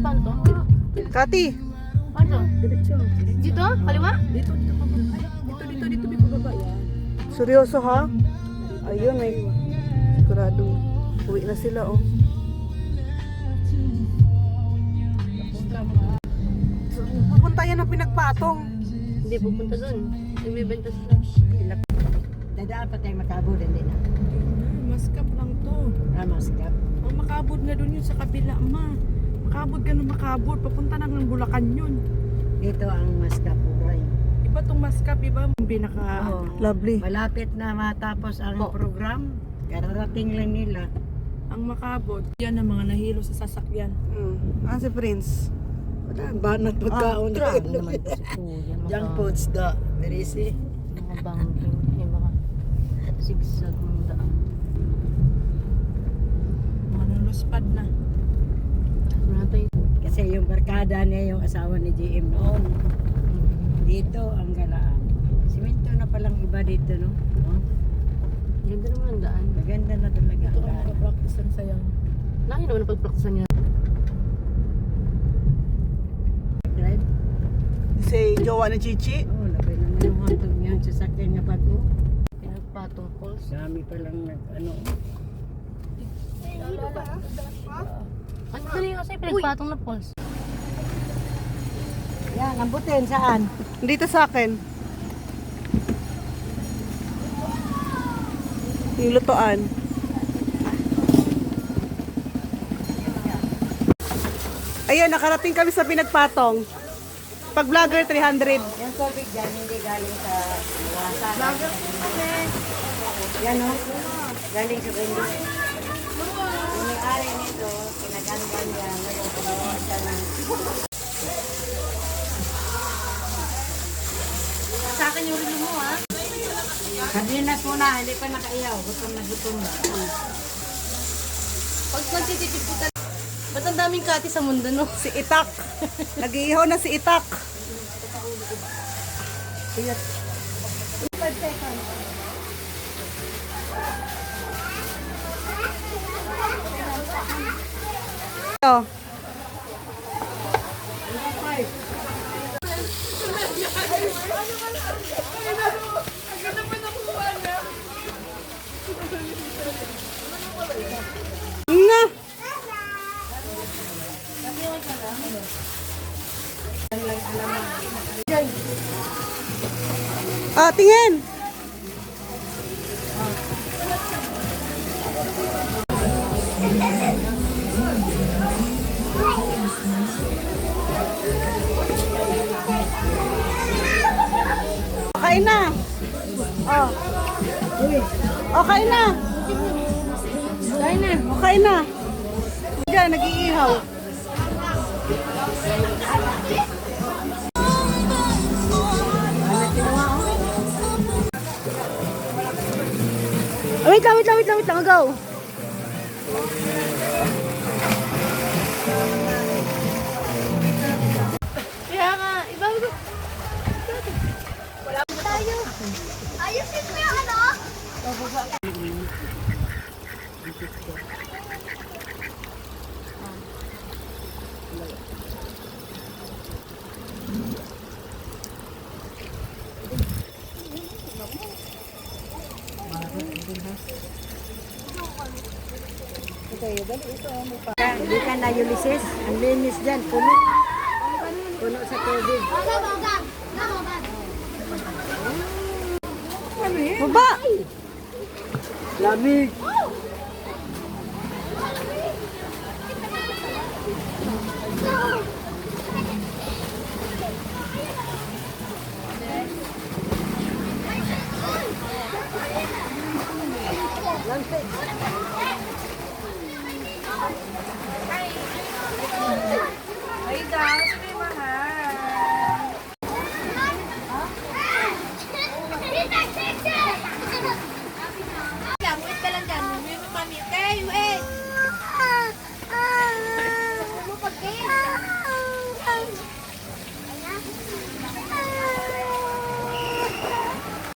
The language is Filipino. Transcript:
paano to? Dito. Kati, Paano to? Diretso. Dito? Kaliwa? Dito, dito, may pababa yan. seryoso ha? Ayun, may siguradong uwi na sila oh. Pupunta yan ang pinagpatong. Hindi, pupunta doon. Yung may benta sila. Dadaan pa tayo makabod, hindi na. Maskap lang to. Maskap. Ang makabod na doon yun sa kabila, ma. Makabod ka na makabod. Papunta na ng Bulacan yun. Dito ang maskap, Uray. Iba tong maskap, iba ang pinaka... Oh. Lovely. Malapit na matapos ang program. Kararating lang nila. Ang makabod. Yan ang mga nahilo sa sasakyan. Ah, si Prince. Wala, banat magkaon. Grabe naman po si Kuya. Junk foods da. Merisi. Mga banking. Yung mga sigsag ng daan. Mga naluspad na. Wala tayo. Kasi yung barkada niya, yung asawa ni GM noon. Dito ang galaan. Simento na palang iba dito, no? Oh, Ganda naman ang daan. maganda na talaga Ito ang ang daan. practice ang sayang. Laki naman ang pagpraktisan niya. Drive? Si jowa ni Chichi. Oo, labay naman yung hantog niya sa sakyan nga bago. Pinagpatong calls. Dami palang ano. Ano na yung kasi pinagpatong na calls? Yan, lambutin saan? Dito sa akin. Yung lutoan. Ayan, nakarating kami sa pinagpatong. Pag vlogger, 300. Yung tubig dyan, hindi galing sa iwasan. Yan o. Galing sa bendo. Yung may-ari nito, pinaganda niya. Ngayon, pinawa siya ng... Sa akin yung relo mo ha. Sardinas muna, hindi pa nakaiyaw. Gutom na gutom na. Pag nagtitipid ko talaga. Ba't ang daming kati sa mundo no? Si Itak. Nag-iihaw na si Itak. Ito. Nga. Ah, tingin. Kain na. Oh. Oh, kain na. Kain na. Oh, kain na. Diyan, nag-iihaw. Oh, wait lang, go. Kaya nga, iba ko. Ayusin mo yung ano? Hindi ka na Ulysses. Ang linis dyan. Puno. Puno sa tubig. Baba. Lamig. Lantik.